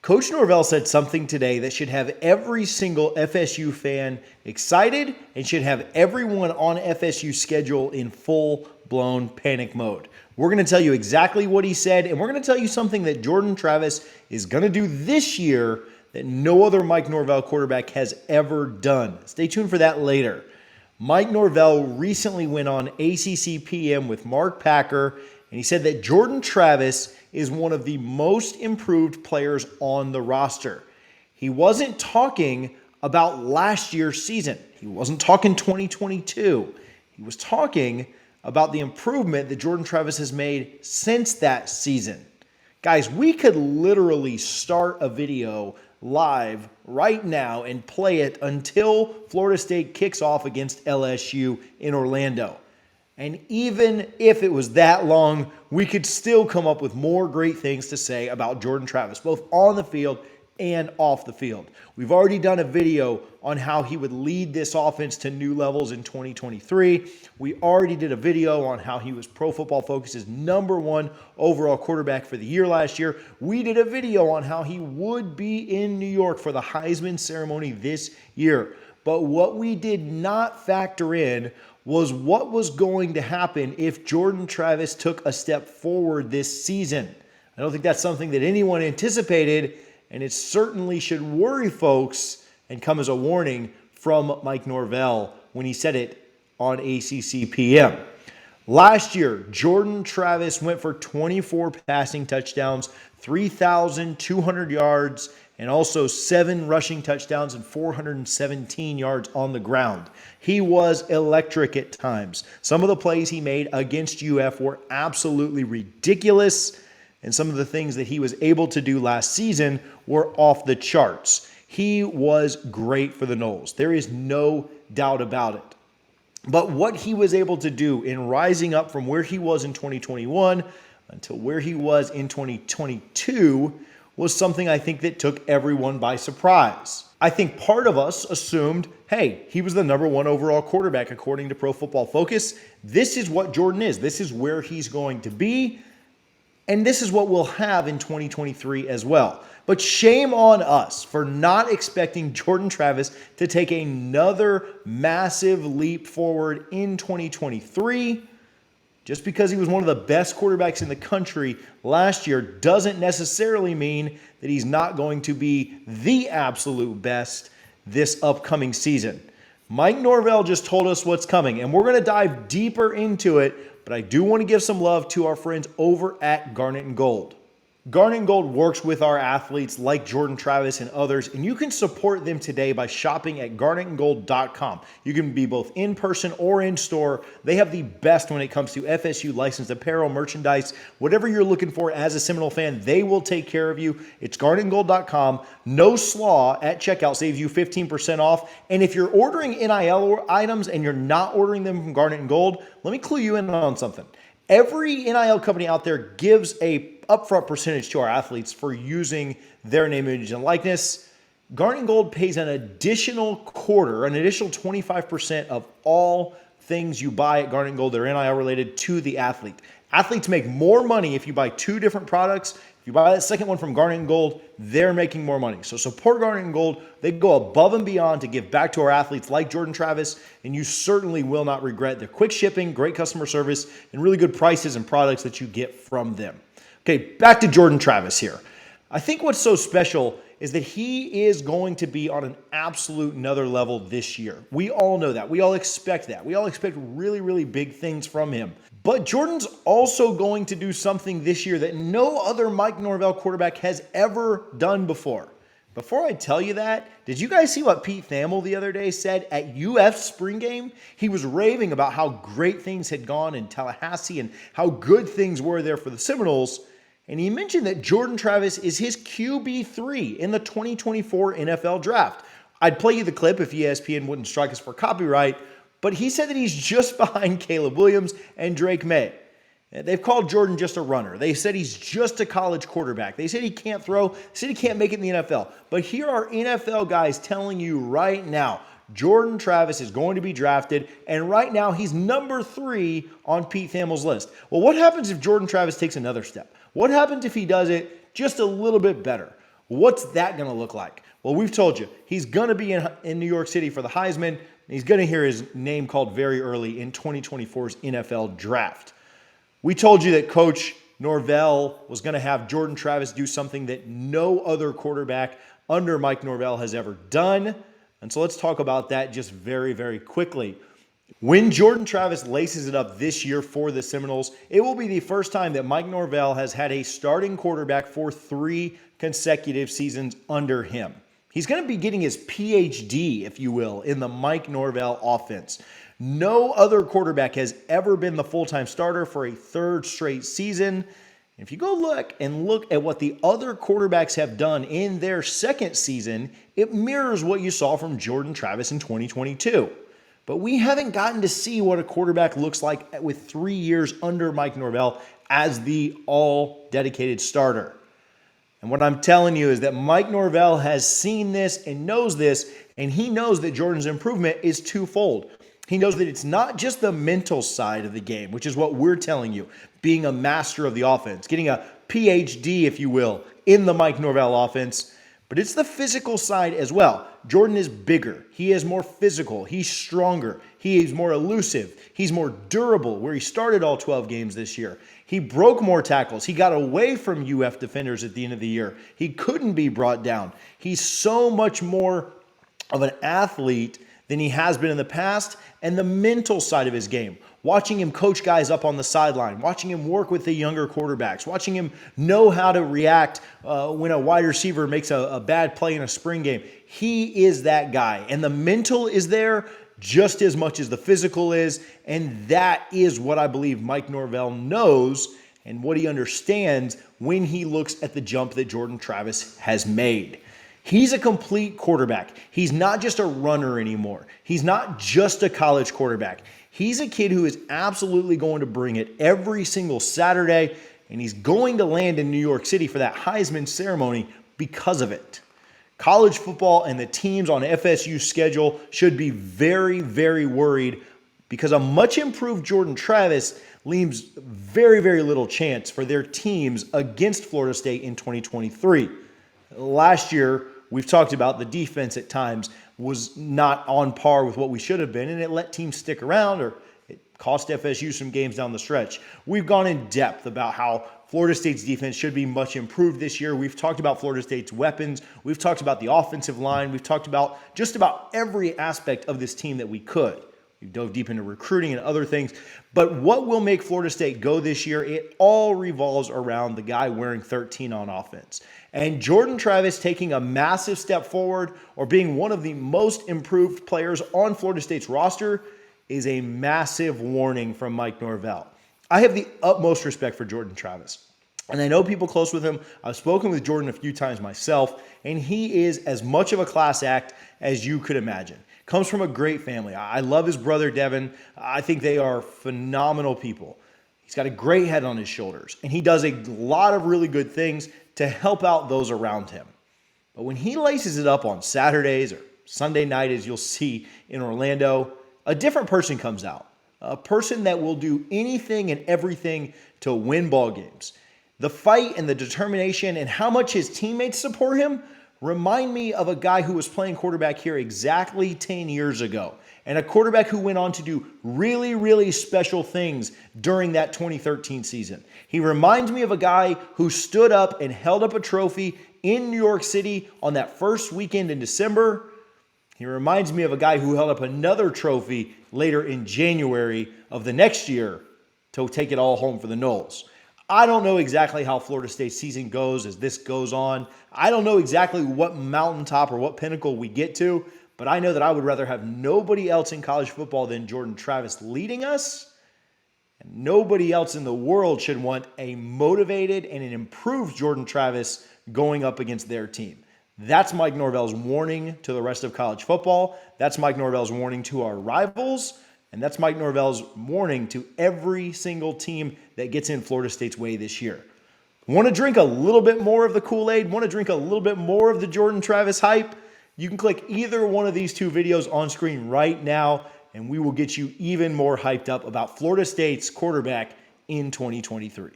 Coach Norvell said something today that should have every single FSU fan excited and should have everyone on FSU's schedule in full-blown panic mode. We're going to tell you exactly what he said, and we're going to tell you something that Jordan Travis is going to do this year that no other Mike Norvell quarterback has ever done. Stay tuned for that later. Mike Norvell recently went on ACC PM with Mark Packer, and he said that Jordan Travis is one of the most improved players on the roster. He wasn't talking about last year's season. He wasn't talking 2022. He was talking about the improvement that Jordan Travis has made since that season. Guys, we could literally start a video live right now and play it until Florida State kicks off against LSU in Orlando. And even if it was that long, we could still come up with more great things to say about Jordan Travis, both on the field and off the field. We've already done a video on how he would lead this offense to new levels in 2023. We already did a video on how he was Pro Football Focus's #1 overall quarterback for the year last year. We did a video on how he would be in New York for the Heisman ceremony this year. But what we did not factor in was what was going to happen if Jordan Travis took a step forward this season. I don't think that's something that anyone anticipated, and it certainly should worry folks and come as a warning from Mike Norvell when he said it on ACC PM. Last year, Jordan Travis went for 24 passing touchdowns, 3,200 yards, and also 7 rushing touchdowns and 417 yards on the ground. He was electric at times. Some of the plays he made against UF were absolutely ridiculous, and some of the things that he was able to do last season were off the charts. He was great for the Noles. There is no doubt about it. But what he was able to do in rising up from where he was in 2021 until where he was in 2022 was something I think that took everyone by surprise. I think part of us assumed, hey, he was the #1 overall quarterback according to Pro Football Focus. This is what Jordan is. This is where he's going to be. And this is what we'll have in 2023 as well. But shame on us for not expecting Jordan Travis to take another massive leap forward in 2023. Just because he was one of the best quarterbacks in the country last year doesn't necessarily mean that he's not going to be the absolute best this upcoming season. Mike Norvell just told us what's coming, and we're going to dive deeper into it, but I do want to give some love to our friends over at Garnet and Gold. Garnet and Gold works with our athletes like Jordan Travis and others, and you can support them today by shopping at garnetandgold.com. You can be both in person or in store. They have the best when it comes to FSU licensed apparel, merchandise, whatever you're looking for as a Seminole fan, they will take care of you. It's garnetandgold.com. No slaw at checkout saves you 15% off. And if you're ordering NIL items and you're not ordering them from Garnet and Gold, let me clue you in on something. Every NIL company out there gives a upfront percentage to our athletes for using their name, image, and likeness. Garnet and Gold pays an additional quarter, an additional 25% of all things you buy at Garnet and Gold that are NIL related to the athlete. Athletes make more money if you buy 2 different products. If you buy that second one from Garnet and Gold, they're making more money. So support Garnet and Gold. They go above and beyond to give back to our athletes like Jordan Travis, and you certainly will not regret their quick shipping, great customer service, and really good prices and products that you get from them. Okay, back to Jordan Travis here. I think what's so special is that he is going to be on an absolute another level this year. We all know that. We all expect that. We all expect really, really big things from him. But Jordan's also going to do something this year that no other Mike Norvell quarterback has ever done before. Before I tell you that, did you guys see what Pete Thamel the other day said at UF spring game? He was raving about how great things had gone in Tallahassee and how good things were there for the Seminoles. And he mentioned that Jordan Travis is his QB3 in the 2024 NFL Draft. I'd play you the clip if ESPN wouldn't strike us for copyright, but he said that he's just behind Caleb Williams and Drake May. They've called Jordan just a runner. They said he's just a college quarterback. They said he can't throw. They said he can't make it in the NFL. But here are NFL guys telling you right now, Jordan Travis is going to be drafted, and right now he's #3 on Pete Thamel's list. Well, what happens if Jordan Travis takes another step? What happens if he does it just a little bit better? What's that going to look like? Well, we've told you, he's going to be in New York City for the Heisman. He's going to hear his name called very early in 2024's NFL draft. We told you that Coach Norvell was going to have Jordan Travis do something that no other quarterback under Mike Norvell has ever done. And so let's talk about that just very, very quickly. When Jordan Travis laces it up this year for the Seminoles, it will be the first time that Mike Norvell has had a starting quarterback for 3 consecutive seasons under him. He's going to be getting his PhD, if you will, in the Mike Norvell offense. No other quarterback has ever been the full-time starter for a 3rd straight season. If you go look at what the other quarterbacks have done in their 2nd season, it mirrors what you saw from Jordan Travis in 2022. But we haven't gotten to see what a quarterback looks like with 3 years under Mike Norvell as the all-dedicated starter. And what I'm telling you is that Mike Norvell has seen this and knows this, and he knows that Jordan's improvement is twofold. He knows that it's not just the mental side of the game, which is what we're telling you, being a master of the offense, getting a PhD, if you will, in the Mike Norvell offense, but it's the physical side as well. Jordan is bigger. He is more physical. He's stronger. He is more elusive. He's more durable, where he started all 12 games this year. He broke more tackles. He got away from UF defenders at the end of the year. He couldn't be brought down. He's so much more of an athlete than he has been in the past, and the mental side of his game. Watching him coach guys up on the sideline, watching him work with the younger quarterbacks, watching him know how to react when a wide receiver makes a bad play in a spring game. He is that guy, and the mental is there just as much as the physical is, and that is what I believe Mike Norvell knows and what he understands when he looks at the jump that Jordan Travis has made. He's a complete quarterback. He's not just a runner anymore. He's not just a college quarterback. He's a kid who is absolutely going to bring it every single Saturday, and he's going to land in New York City for that Heisman ceremony because of it. College football and the teams on FSU's schedule should be very, very worried because a much improved Jordan Travis leaves very, very little chance for their teams against Florida State in 2023. Last year, we've talked about the defense at times was not on par with what we should have been, and it let teams stick around, or it cost FSU some games down the stretch. We've gone in depth about how Florida State's defense should be much improved this year. We've talked about Florida State's weapons. We've talked about the offensive line. We've talked about just about every aspect of this team that we could. We've dove deep into recruiting and other things. But what will make Florida State go this year, it all revolves around the guy wearing 13 on offense. And Jordan Travis taking a massive step forward or being one of the most improved players on Florida State's roster is a massive warning from Mike Norvell. I have the utmost respect for Jordan Travis. And I know people close with him. I've spoken with Jordan a few times myself, and he is as much of a class act as you could imagine. Comes from a great family. I love his brother, Devin. I think they are phenomenal people. He's got a great head on his shoulders, and he does a lot of really good things to help out those around him. But when he laces it up on Saturdays or Sunday night, as you'll see in Orlando, a different person comes out. A person that will do anything and everything to win ball games. The fight and the determination and how much his teammates support him remind me of a guy who was playing quarterback here exactly 10 years ago, and a quarterback who went on to do really, really special things during that 2013 season. He reminds me of a guy who stood up and held up a trophy in New York City on that first weekend in December. He reminds me of a guy who held up another trophy later in January of the next year to take it all home for the Noles. I don't know exactly how Florida State's season goes as this goes on. I don't know exactly what mountaintop or what pinnacle we get to, but I know that I would rather have nobody else in college football than Jordan Travis leading us. And nobody else in the world should want a motivated and an improved Jordan Travis going up against their team. That's Mike Norvell's warning to the rest of college football. That's Mike Norvell's warning to our rivals. And that's Mike Norvell's warning to every single team that gets in Florida State's way this year. Want to drink a little bit more of the Kool-Aid? Want to drink a little bit more of the Jordan Travis hype? You can click either one of these two videos on screen right now, and we will get you even more hyped up about Florida State's quarterback in 2023.